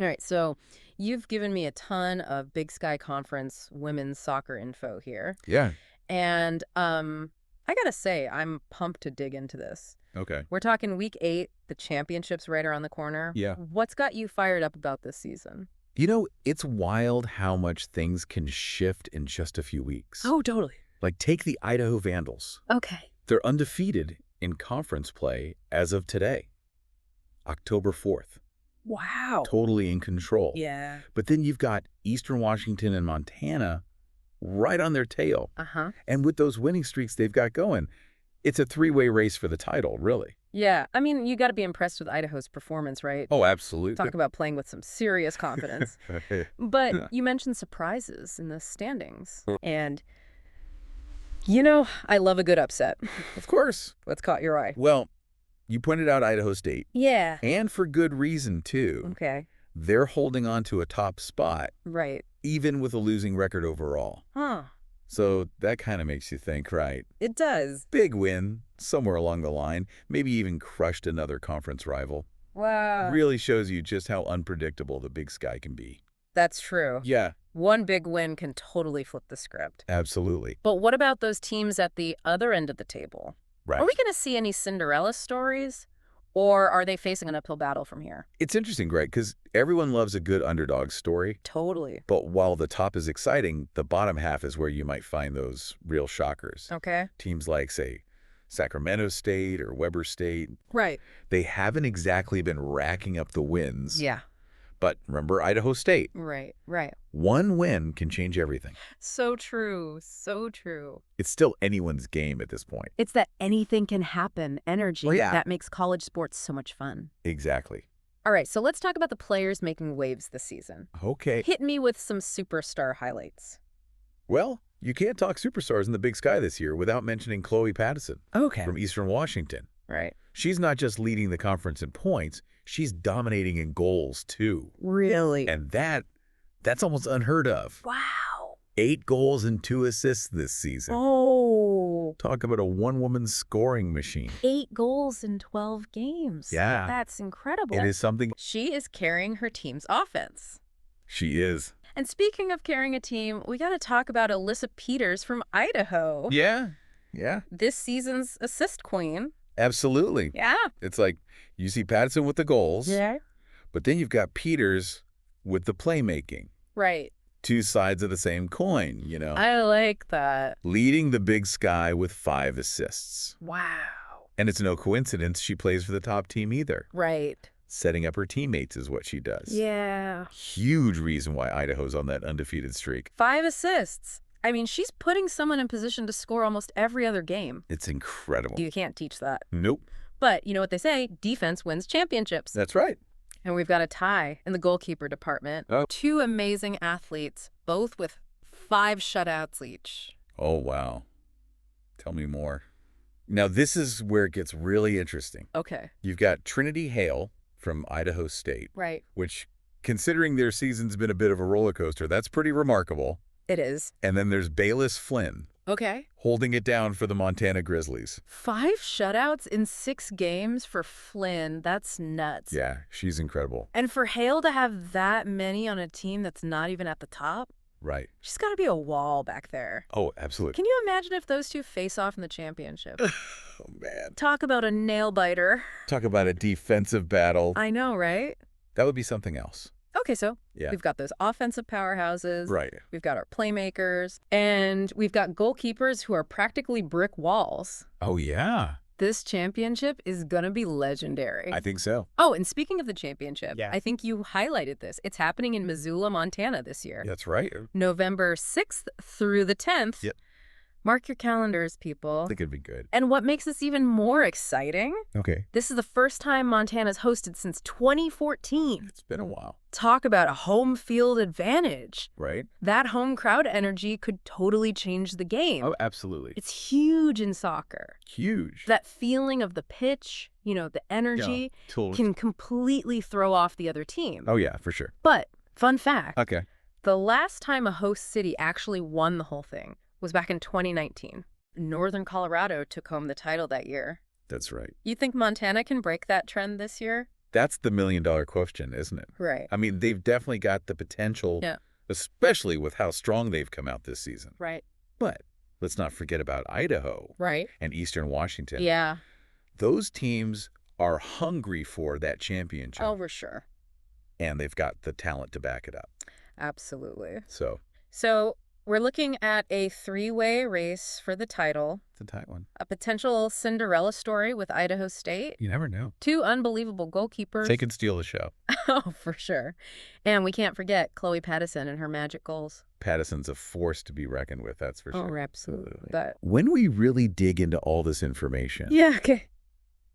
All right, so you've given me a ton of Big Sky Conference women's soccer info here. Yeah. And I gotta say, I'm pumped to dig into this. Okay. We're talking week 8, the championship's right around the corner. Yeah. What's got you fired up about this season? It's wild how much things can shift in just a few weeks. Oh, totally. Like, take the Idaho Vandals. Okay. They're undefeated in conference play as of today, October 4th. Wow. Totally in control. Yeah. But then you've got Eastern Washington and Montana right on their tail. Uh-huh. And with those winning streaks they've got going, it's a three-way race for the title, really. Yeah, I mean, you got to be impressed with Idaho's performance, right? Oh, absolutely. Talk about playing with some serious confidence. But you mentioned surprises in the standings. And, I love a good upset. Of course. What's caught your eye? Well, you pointed out Idaho State. Yeah. And for good reason, too. Okay. They're holding on to a top spot, Right. even with a losing record overall. Huh. So that kind of makes you think, right? It does. Big win, somewhere along the line, maybe even crushed another conference rival. Wow. Really shows you just how unpredictable the Big Sky can be. That's true. Yeah, One big win can totally flip the script. absolutely. But what about those teams at the other end of the table? Right. Are we going to see any Cinderella stories? Or are they facing an uphill battle from here? It's interesting, Greg, because everyone loves a good underdog story. Totally. But while the top is exciting, the bottom half is where you might find those real shockers. Okay. Teams like, say, Sacramento State or Weber State, Right. they haven't exactly been racking up the wins. Yeah. But remember Idaho State. Right. Right. One win can change everything. So true. So true. It's still anyone's game at this point. It's that anything can happen energy Well, yeah. that makes college sports so much fun. Exactly. All right, so let's talk about the players making waves this season. Okay. Hit me with some superstar highlights. Well, you can't talk superstars in the Big Sky this year without mentioning Chloe Pattison Okay. from Eastern Washington. Right. She's not just leading the conference in points, she's dominating in goals, too. Really? And that's almost unheard of. Wow. 8 goals and 2 assists this season. Oh. Talk about a one-woman scoring machine. 8 goals in 12 games. Yeah. That's incredible. It is something. She is carrying her team's offense. She is. And speaking of carrying a team, we got to talk about Alyssa Peters from Idaho. Yeah. Yeah. This season's assist queen. Absolutely. Yeah. It's like you see Pattison with the goals, Yeah. but then you've got Peters with the playmaking. Right. 2 sides of the same coin, I like that. Leading the Big Sky with 5 assists. Wow. And it's no coincidence she plays for the top team either. Right. Setting up her teammates is what she does. Yeah. Huge reason why Idaho's on that undefeated streak. 5 assists. I mean, she's putting someone in position to score almost every other game. It's incredible. You can't teach that. Nope. But you know what they say, defense wins championships. That's right. And we've got a tie in the goalkeeper department. Oh. 2 amazing athletes, both with 5 shutouts each. Oh, wow. Tell me more. Now, this is where it gets really interesting. Okay. You've got Trinity Hale from Idaho State, Right. which, considering their season's been a bit of a roller coaster, that's pretty remarkable. It is. And then there's Bayless Flynn, Okay. holding it down for the Montana Grizzlies. 5 shutouts in 6 games for Flynn. That's nuts. Yeah, she's incredible. And for Hale to have that many on a team that's not even at the top, Right. she's got to be a wall back there. Oh, absolutely. Can you imagine if those 2 face off in the championship? Oh, man. Talk about a nail biter. Talk about a defensive battle. I know, right? That would be something else. Okay, so Yeah. we've got those offensive powerhouses. Right. We've got our playmakers. And we've got goalkeepers who are practically brick walls. Oh, yeah. This championship is going to be legendary. I think so. Oh, and speaking of the championship, Yeah. I think you highlighted this. It's happening in Missoula, Montana this year. That's right. November 6th through the 10th. Yep. Mark your calendars, people. I think it'd be good. And what makes this even more exciting, Okay. this is the first time Montana's hosted since 2014. It's been a while. Talk about a home field advantage. Right? That home crowd energy could totally change the game. Oh, absolutely. It's huge in soccer. Huge. That feeling of the pitch, the energy, Totally. can completely throw off the other team. Oh, yeah, for sure. But, fun fact, Okay. the last time a host city actually won the whole thing was back in 2019. Northern Colorado took home the title that year. That's right. You think Montana can break that trend this year? That's the million-dollar question, isn't it? Right. I mean, they've definitely got the potential, Yeah. especially with how strong they've come out this season. Right. But let's not forget about Idaho Right. and Eastern Washington. Yeah. Those teams are hungry for that championship. Oh, for sure. And they've got the talent to back it up. Absolutely. So we're looking at a three-way race for the title. it's a tight one. A potential Cinderella story with Idaho State. You never know. Two unbelievable goalkeepers. They could steal the show. Oh, for sure. And we can't forget Chloe Pattison and her magic goals. Pattison's a force to be reckoned with, that's for sure. Oh, absolutely. But when we really dig into all this information, yeah, okay.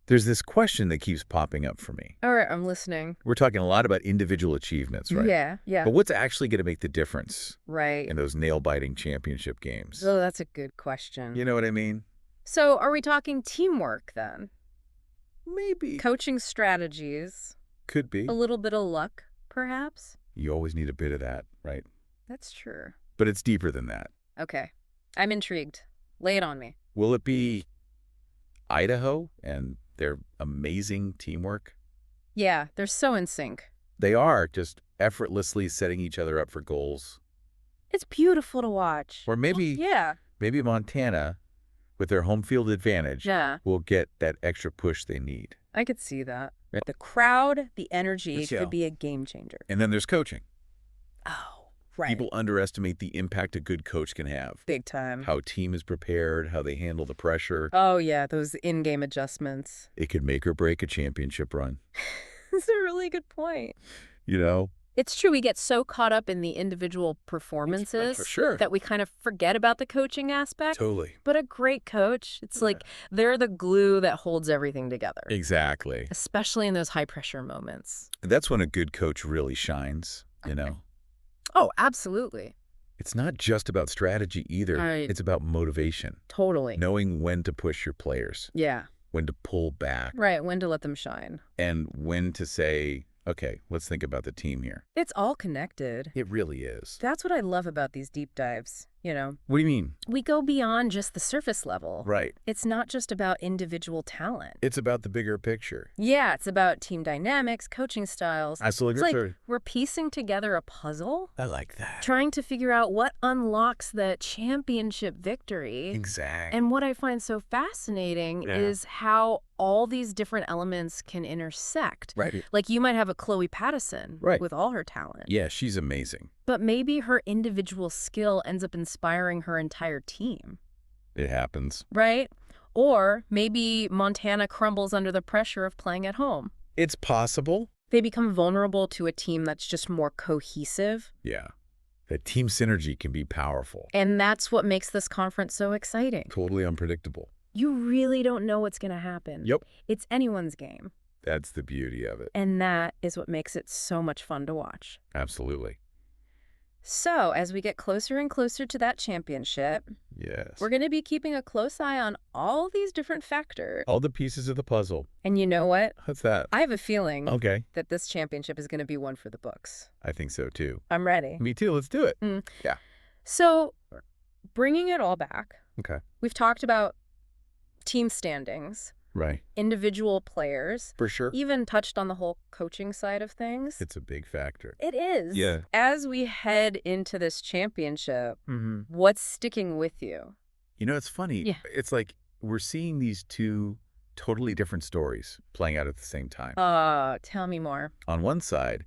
there's this question that keeps popping up for me. All right, I'm listening. We're talking a lot about individual achievements, right? Yeah. But what's actually going to make the difference Right. in those nail-biting championship games? Oh, that's a good question. You know what I mean? So are we talking teamwork then? Maybe. Coaching strategies? Could be. A little bit of luck, perhaps? You always need a bit of that, right? That's true. But it's deeper than that. Okay. I'm intrigued. Lay it on me. Will it be Idaho and their amazing teamwork? Yeah, they're so in sync. They are just effortlessly setting each other up for goals. It's beautiful to watch. Or maybe Yeah. maybe Montana, with their home field advantage, Yeah. will get that extra push they need. I could see that. The crowd, the energy Let's go. could be a game changer. And then there's coaching. Oh, right. People underestimate the impact a good coach can have. Big time. How a team is prepared, how they handle the pressure. Oh, yeah, those in-game adjustments. It could make or break a championship run. That's a really good point. You know? It's true. We get so caught up in the individual performances For sure. that we kind of forget about the coaching aspect. Totally. But a great coach, it's like they're the glue that holds everything together. Exactly. Especially in those high-pressure moments. That's when a good coach really shines, you know? Oh, absolutely. It's not just about strategy either. Right. It's about motivation. Totally. Knowing when to push your players, Yeah. when to pull back, Right. When to let them shine. and when to say, okay, let's think about the team here. It's all connected. It really is. That's what I love about these deep dives. You know, What do you mean? we go beyond just the surface level. Right. It's not just about individual talent. It's about the bigger picture. Yeah, it's about team dynamics, coaching styles. Absolutely. It's like we're piecing together a puzzle, I like that. trying to figure out what unlocks the championship victory. Exactly. And what I find so fascinating Yeah. is how all these different elements can intersect. Right. Like you might have a Chloe Pattison Right. with all her talent. Yeah, she's amazing. But maybe her individual skill ends up inspiring her entire team, It happens. right? Or maybe Montana crumbles under the pressure of playing at home. It's possible. They become vulnerable to a team that's just more cohesive. Yeah. That team synergy can be powerful. And that's what makes this conference so exciting. Totally unpredictable. You really don't know what's going to happen. Yep. It's anyone's game. That's the beauty of it. And that is what makes it so much fun to watch. Absolutely. So, as we get closer and closer to that championship, Yes. we're going to be keeping a close eye on all these different factors. All the pieces of the puzzle. And you know what? What's that? I have a feeling Okay. that this championship is going to be one for the books. I think so too. I'm ready. Me too. Let's do it. So, bringing it all back, Okay. we've talked about team standings, Right. individual players, For sure. even touched on the whole coaching side of things. It's a big factor. It is. Yeah. As we head into this championship, Mm-hmm. what's sticking with you? You know, it's funny. Yeah. It's like we're seeing these two totally different stories playing out at the same time. Tell me more. On one side,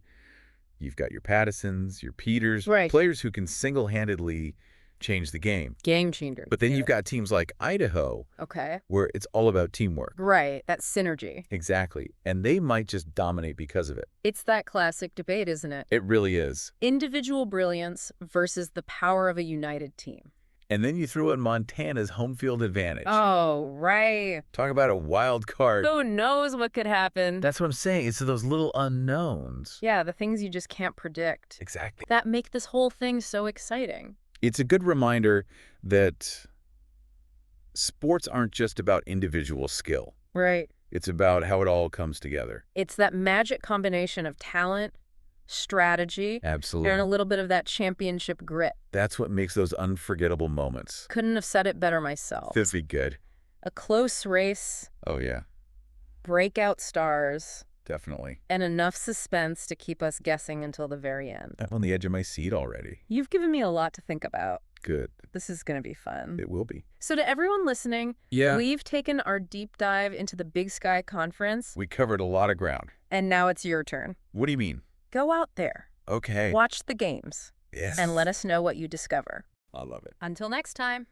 you've got your Pattisons, your Peters, Right. players who can single-handedly change the game. Game changer. But then you've got teams like Idaho, Okay. where it's all about teamwork. Right. That synergy. Exactly. And they might just dominate because of it. It's that classic debate, isn't it? It really is. Individual brilliance versus the power of a united team. And then you throw in Montana's home field advantage. Oh, right. Talk about a wild card. Who knows what could happen? That's what I'm saying. It's those little unknowns. Yeah, the things you just can't predict. Exactly. That make this whole thing so exciting. It's a good reminder that sports aren't just about individual skill. Right. It's about how it all comes together. It's that magic combination of talent, strategy, Absolutely. and a little bit of that championship grit. That's what makes those unforgettable moments. Couldn't have said it better myself. This be good. A close race, Oh, yeah. breakout stars, Definitely. And enough suspense to keep us guessing until the very end. I'm on the edge of my seat already. You've given me a lot to think about. Good. This is going to be fun. It will be. So to everyone listening, we've taken our deep dive into the Big Sky Conference. We covered a lot of ground. And now it's your turn. What do you mean? Go out there. Okay. Watch the games. Yes. And let us know what you discover. I love it. Until next time.